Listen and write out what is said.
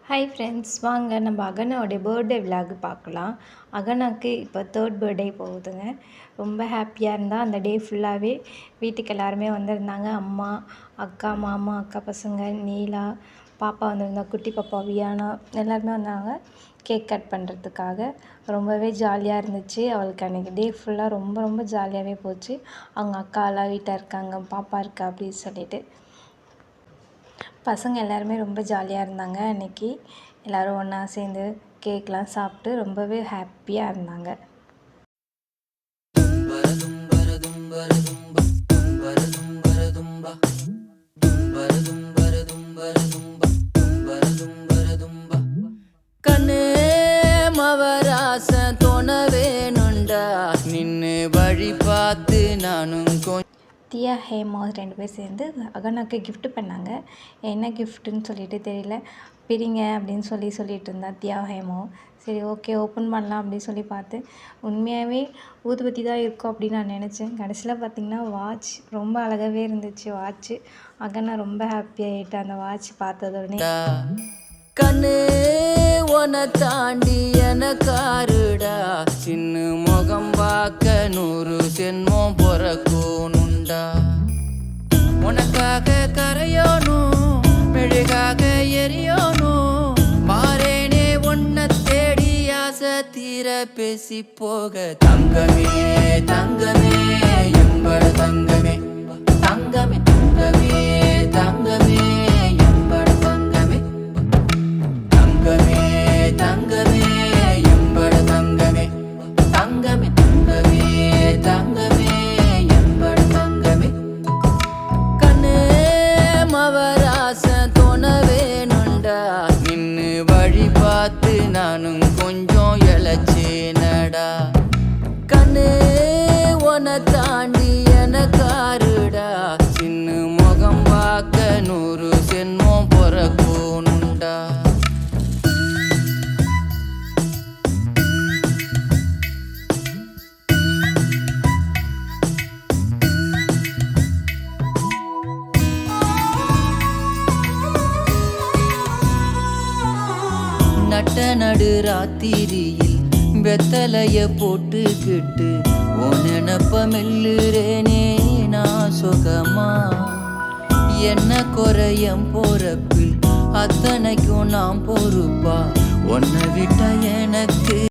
Hi friends, வாங்க நம்ம அகனாவுடைய birthday vlog பார்க்கலாம். அகனாக்கு இப்போ 3rd பர்த்டே போகுதுங்க. ரொம்ப ஹாப்பியாக இருந்தால் அந்த டே ஃபுல்லாகவே வீட்டுக்கு எல்லாருமே வந்திருந்தாங்க. அம்மா, அக்கா, மாமா, அக்கா பசங்க, நீலா, பாப்பா வந்திருந்தா, குட்டி பாப்பா வியானா எல்லாருமே வந்தாங்க கேக் கட் பண்ணுறதுக்காக. ரொம்பவே ஜாலியாக இருந்துச்சு. அவளுக்கு அன்றைக்கி டே ஃபுல்லாக ரொம்ப ரொம்ப ஜாலியாகவே போச்சு. அவங்க அக்காலாம் வீட்டில் இருக்காங்க, பாப்பா இருக்கா அப்படின்னு சொல்லிட்டு. பசங்க எல்லாருமே ரொம்ப ஜாலியாக இருந்தாங்க. அன்றைக்கி எல்லோரும் ஒன்றா சேர்ந்து கேக்லாம் சாப்பிட்டு ரொம்பவே ஹாப்பியாக இருந்தாங்க. கண்ணே மவராசன் தோணவேணுண்டா நின்று வழி பார்த்து நானும் தியா, ஹேமா 2 பேர் சேர்ந்து அகனாக்கு கிஃப்ட் பண்ணாங்க. என்ன கிஃப்ட்டுன்னு சொல்லிட்டு தெரியல. பிரிங்க அப்படின்னு சொல்லிட்டு இருந்தா தியா, ஹேமோ. சரி, ஓகே, ஓப்பன் பண்ணலாம் அப்படின்னு சொல்லி பார்த்து உண்மையாகவே ஊதுபத்தி தான் இருக்கும் அப்படின்னு நான் நினச்சேன். கடைசியில் பார்த்திங்கன்னா வாட்ச் ரொம்ப அழகாகவே இருந்துச்சு. வாட்ச்சு அகனா ரொம்ப ஹாப்பியாகிட்டு அந்த வாட்ச் பார்த்ததோடனே. கண்ணு உன தாண்டி எனக்காருடா சின்ன முகம் பார்க்க 100 சென்மம் பொறக்கணுண்டா உனக்காக கரையோனும் மெழுகாக எரியோனும் மாறேனே உன்னை தேடி ஆசை தீர பேசி போக தங்கமே தங்கமே எம்பட தங்கமே தங்கமே தங்கமே தங்கமே எம்பட தங்கமே தங்கமே தங்கமே எம்பட தங்கமே தங்கமே தங்கமே தங்கமே எம்பட தங்கமே கண்ணே மவராசன் தோணவேணுண்டா நின்று வழி பார்த்து நானும் கொஞ்சம் இழைச்சேனடா கண்ணே உன தாண்டி எனக்காருடா சின்ன முகம் பார்க்க 100 சென்மம் பொறக்கணுண்டா நட்ட நடு ராத்திரியில் வெத்தலைய போட்டுக்கிட்டு உன் நினப்ப மெல்லுறேனே நான் சுகமா என்ன குறையம் போறப்பில் அத்தனைக்கும் நான் பொறுப்பா உன்னை விட்டா எனக்கு